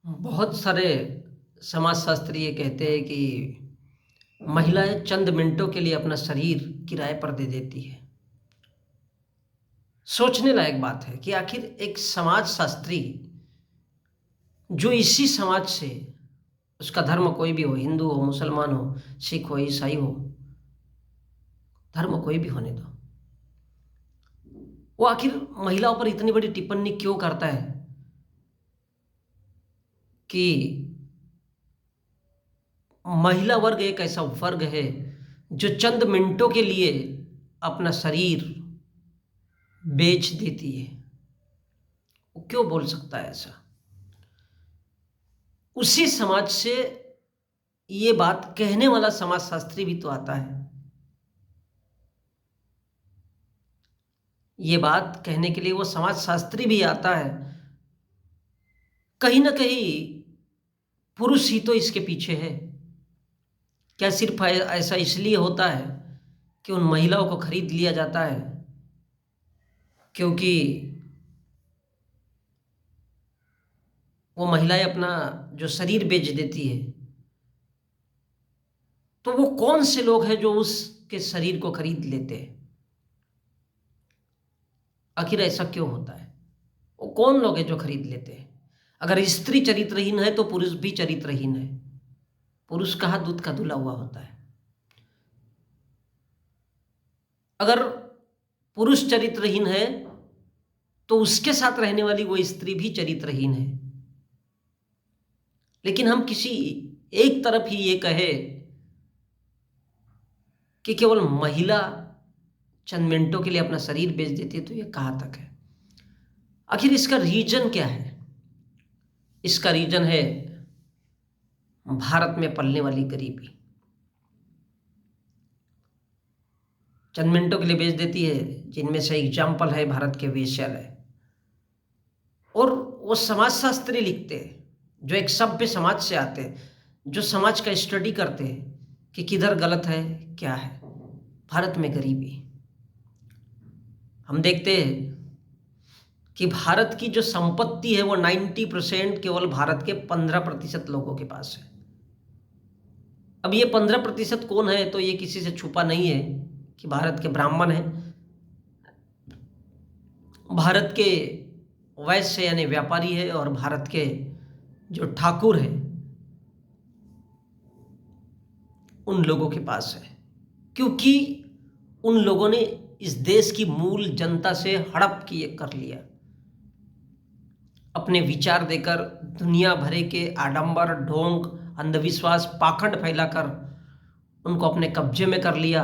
बहुत सारे समाजशास्त्री ये कहते हैं कि महिलाएं चंद मिनटों के लिए अपना शरीर किराए पर दे देती है। सोचने लायक बात है कि आखिर एक समाजशास्त्री जो इसी समाज से, उसका धर्म कोई भी हो, हिंदू हो, मुसलमान हो, सिख हो, ईसाई हो, धर्म कोई भी होने दो, वो आखिर महिलाओं पर इतनी बड़ी टिप्पणी क्यों करता है कि महिला वर्ग एक ऐसा वर्ग है जो चंद मिनटों के लिए अपना शरीर बेच देती है। वो क्यों बोल सकता है ऐसा? उसी समाज से ये बात कहने वाला समाजशास्त्री भी तो आता है। ये बात कहने के लिए वो समाजशास्त्री भी आता है। कहीं ना कहीं पुरुष ही तो इसके पीछे है। क्या सिर्फ ऐसा इसलिए होता है कि उन महिलाओं को खरीद लिया जाता है क्योंकि वो महिलाएं अपना जो शरीर बेच देती है? तो वो कौन से लोग हैं जो उसके शरीर को खरीद लेते हैं? आखिर ऐसा क्यों होता है? वो कौन लोग हैं जो खरीद लेते हैं? अगर स्त्री चरित्रहीन है तो पुरुष भी चरित्रहीन है। पुरुष कहाँ दूध का धुला हुआ होता है? अगर पुरुष चरित्रहीन है तो उसके साथ रहने वाली वो स्त्री भी चरित्रहीन है। लेकिन हम किसी एक तरफ ही ये कहे कि केवल महिला चंद मिनटों के लिए अपना शरीर बेच देती है, तो ये कहाँ तक है? आखिर इसका रीजन क्या है? इसका रीजन है भारत में पलने वाली गरीबी। चंद मिनटों के लिए बेच देती है, जिनमें से एग्जाम्पल है भारत के वेश्यालय। और वो समाजशास्त्री लिखते हैं जो एक सभ्य समाज से आते हैं, जो समाज का स्टडी करते हैं कि किधर गलत है, क्या है। भारत में गरीबी, हम देखते हैं कि भारत की जो संपत्ति है वो 90% केवल भारत के 15% लोगों के पास है। अब ये 15% कौन है? तो ये किसी से छुपा नहीं है कि भारत के ब्राह्मण हैं, भारत के वैश्य यानी व्यापारी है, और भारत के जो ठाकुर है उन लोगों के पास है। क्योंकि उन लोगों ने इस देश की मूल जनता से हड़प किए कर लिया, अपने विचार देकर, दुनिया भरे के आडंबर, ढोंग, अंधविश्वास, पाखंड फैलाकर उनको अपने कब्जे में कर लिया।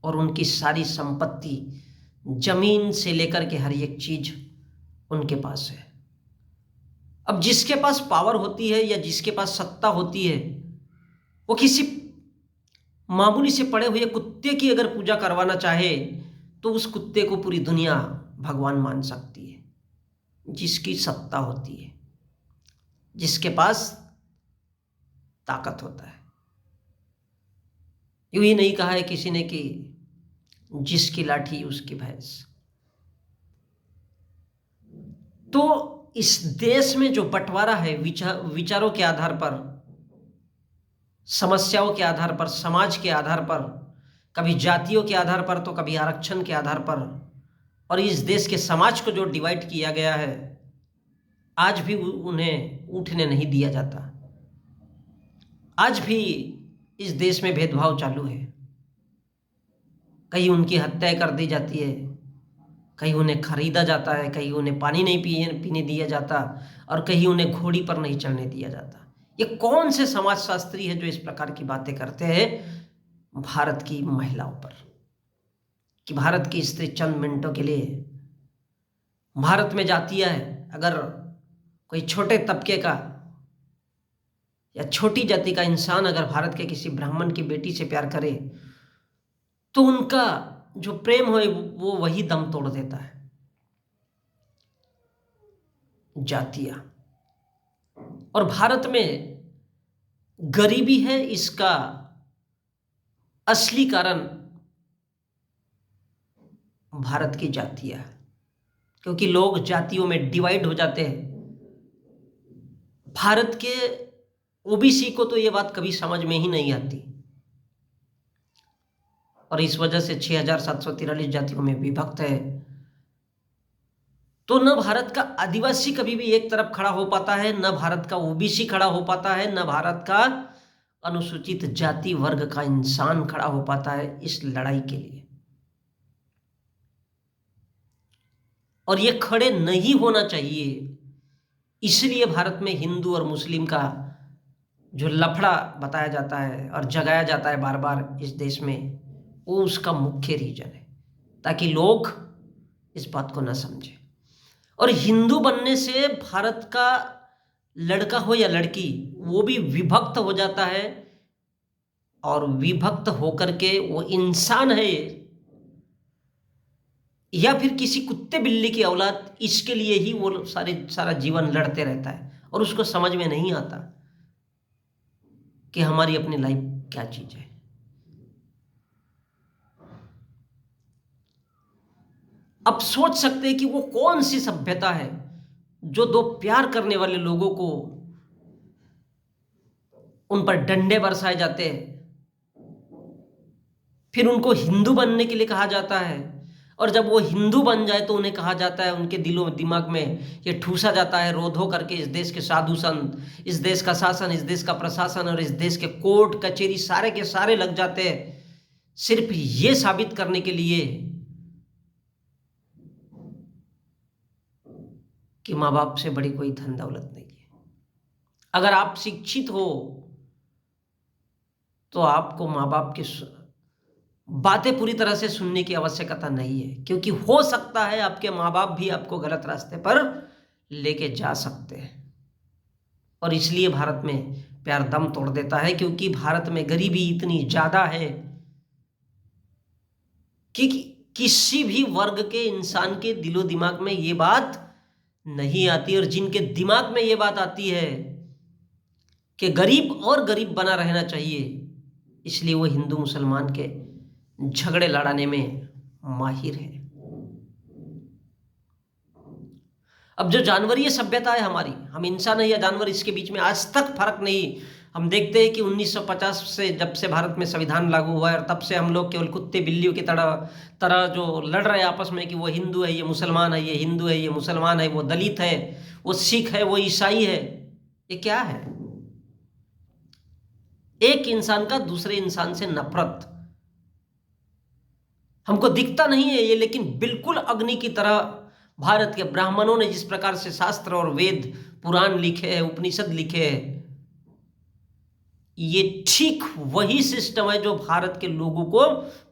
और उनकी सारी संपत्ति, जमीन से लेकर के हर एक चीज उनके पास है। अब जिसके पास पावर होती है या जिसके पास सत्ता होती है, वो किसी मामूली से पड़े हुए कुत्ते की अगर पूजा करवाना चाहे तो उस कुत्ते को पूरी दुनिया भगवान मान सकती है। जिसकी सत्ता होती है, जिसके पास ताकत होता है। यूं ही नहीं कहा है किसी ने कि जिसकी लाठी उसकी भैंस। तो इस देश में जो बंटवारा है विचारों के आधार पर, समस्याओं के आधार पर, समाज के आधार पर, कभी जातियों के आधार पर तो कभी आरक्षण के आधार पर, और इस देश के समाज को जो डिवाइड किया गया है, आज भी उन्हें उठने नहीं दिया जाता। आज भी इस देश में भेदभाव चालू है। कहीं उनकी हत्या कर दी जाती है, कहीं उन्हें खरीदा जाता है, कहीं उन्हें पानी नहीं पीने दिया जाता, और कहीं उन्हें घोड़ी पर नहीं चढ़ने दिया जाता। ये कौन से समाजशास्त्री है जो इस प्रकार की बातें करते हैं भारत की महिलाओं पर, कि भारत की स्त्री चंद मिनटों के लिए, भारत में जातियां है, अगर कोई छोटे तबके का या छोटी जाति का इंसान अगर भारत के किसी ब्राह्मण की बेटी से प्यार करे तो उनका जो प्रेम हो वो वही दम तोड़ देता है। जातियां, और भारत में गरीबी है, इसका असली कारण भारत की जातियां है। क्योंकि लोग जातियों में डिवाइड हो जाते हैं, भारत के ओबीसी को तो ये बात कभी समझ में ही नहीं आती, और इस वजह से 6,743 जातियों में विभक्त है। तो न भारत का आदिवासी कभी भी एक तरफ खड़ा हो पाता है, न भारत का ओबीसी खड़ा हो पाता है, न भारत का अनुसूचित जाति वर्ग का इंसान खड़ा हो पाता है इस लड़ाई के लिए। और ये खड़े नहीं होना चाहिए। इसलिए भारत में हिंदू और मुस्लिम का जो लफड़ा बताया जाता है और जगाया जाता है बार बार इस देश में, वो उसका मुख्य रीजन है, ताकि लोग इस बात को ना समझें। और हिंदू बनने से भारत का लड़का हो या लड़की, वो भी विभक्त हो जाता है, और विभक्त होकर के वो इंसान है या फिर किसी कुत्ते बिल्ली की औलाद, इसके लिए ही वो सारा जीवन लड़ते रहता है, और उसको समझ में नहीं आता कि हमारी अपनी लाइफ क्या चीज है। अब सोच सकते हैं कि वो कौन सी सभ्यता है जो दो प्यार करने वाले लोगों को उन पर डंडे बरसाए जाते हैं, फिर उनको हिंदू बनने के लिए कहा जाता है, और जब वो हिंदू बन जाए तो उन्हें कहा जाता है, उनके दिलों दिमाग में ये ठूसा जाता है रो धो करके, इस देश के साधु संत, इस देश का शासन, इस देश का प्रशासन और इस देश के कोर्ट कचहरी सारे के सारे लग जाते हैं सिर्फ ये साबित करने के लिए कि माँ बाप से बड़ी कोई धन दौलत नहीं है। अगर आप शिक्षित हो तो आपको माँ बाप की बातें पूरी तरह से सुनने की आवश्यकता नहीं है, क्योंकि हो सकता है आपके माँ बाप भी आपको गलत रास्ते पर लेके जा सकते हैं। और इसलिए भारत में प्यार दम तोड़ देता है, क्योंकि भारत में गरीबी इतनी ज्यादा है कि किसी भी वर्ग के इंसान के दिलो दिमाग में ये बात नहीं आती, और जिनके दिमाग में ये बात आती है कि गरीब और गरीब बना रहना चाहिए, इसलिए वो हिंदू मुसलमान के झगड़े लड़ाने में माहिर है। अब जो जानवरीय सभ्यता है हमारी, हम इंसान है या जानवर, इसके बीच में आज तक फर्क नहीं। हम देखते हैं कि 1950 से जब से भारत में संविधान लागू हुआ है, और तब से हम लोग केवल कुत्ते बिल्लियों की तरह जो लड़ रहे हैं आपस में कि वो हिंदू है, ये मुसलमान है, ये हिंदू है, ये मुसलमान है, वो दलित है, वो सिख है, वो ईसाई है। ये क्या है? एक इंसान का दूसरे इंसान से नफरत। हमको दिखता नहीं है ये, लेकिन बिल्कुल अग्नि की तरह भारत के ब्राह्मणों ने जिस प्रकार से शास्त्र और वेद पुराण लिखे हैं, उपनिषद लिखे हैं, ये ठीक वही सिस्टम है जो भारत के लोगों को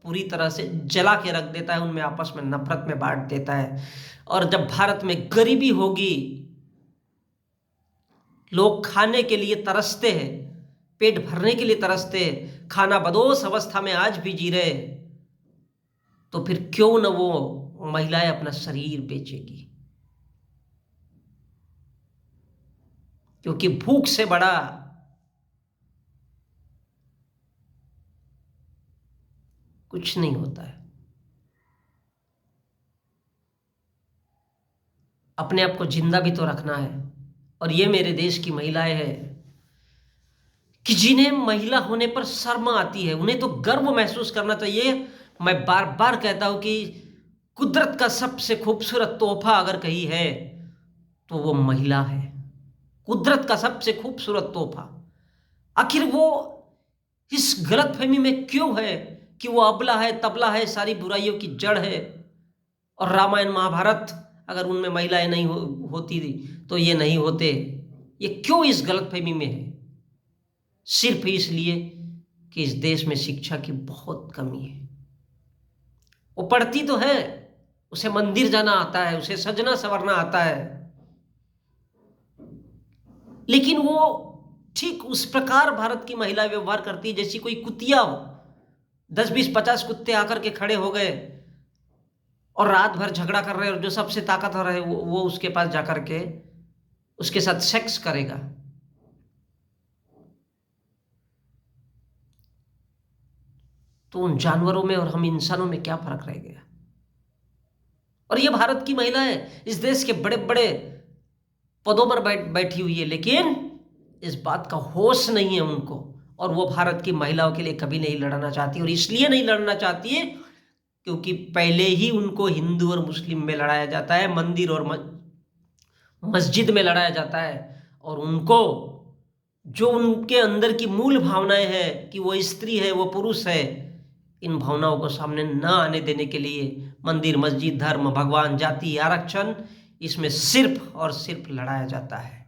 पूरी तरह से जला के रख देता है, उनमें आपस में नफरत में बांट देता है। और जब भारत में गरीबी होगी, लोग खाने के लिए तरसते हैं, पेट भरने के लिए तरसते हैं, खाना बदोश अवस्था में आज भी जी रहे, तो फिर क्यों न वो महिलाएं अपना शरीर बेचेगी? क्योंकि भूख से बड़ा कुछ नहीं होता है। अपने आप को जिंदा भी तो रखना है। और ये मेरे देश की महिलाएं हैं कि जिन्हें महिला होने पर शर्म आती है, उन्हें तो गर्व महसूस करना चाहिए। मैं बार बार कहता हूं कि कुदरत का सबसे खूबसूरत तोहफा अगर कहीं है तो वो महिला है। कुदरत का सबसे खूबसूरत तोहफा। आखिर वो इस गलतफहमी में क्यों है कि वो अबला है, तबला है, सारी बुराइयों की जड़ है, और रामायण महाभारत अगर उनमें महिलाएं नहीं होती तो ये नहीं होते। ये क्यों इस गलतफहमी में है? सिर्फ इसलिए कि इस देश में शिक्षा की बहुत कमी है। वो पढ़ती तो है, उसे मंदिर जाना आता है, उसे सजना संवरना आता है, लेकिन वो ठीक उस प्रकार भारत की महिला व्यवहार करती है जैसी कोई कुतिया हो। 10, 20, 50 कुत्ते आकर के खड़े हो गए और रात भर झगड़ा कर रहे हैं, और जो सबसे ताकतवर है वो उसके पास जाकर के उसके साथ सेक्स करेगा। तो उन जानवरों में और हम इंसानों में क्या फर्क रह गया? और ये भारत की महिला है, इस देश के बड़े बड़े पदों पर बैठी हुई है, लेकिन इस बात का होश नहीं है उनको, और वो भारत की महिलाओं के लिए कभी नहीं लड़ना चाहती, और इसलिए नहीं लड़ना चाहती है क्योंकि पहले ही उनको हिंदू और मुस्लिम में लड़ाया जाता है, मंदिर और मस्जिद में लड़ाया जाता है, और उनको जो उनके अंदर की मूल भावनाएं हैं कि वो स्त्री है, वो पुरुष है, इन भावनाओं को सामने न आने देने के लिए मंदिर, मस्जिद, धर्म, भगवान, जाति, आरक्षण, इसमें सिर्फ और सिर्फ लड़ाया जाता है।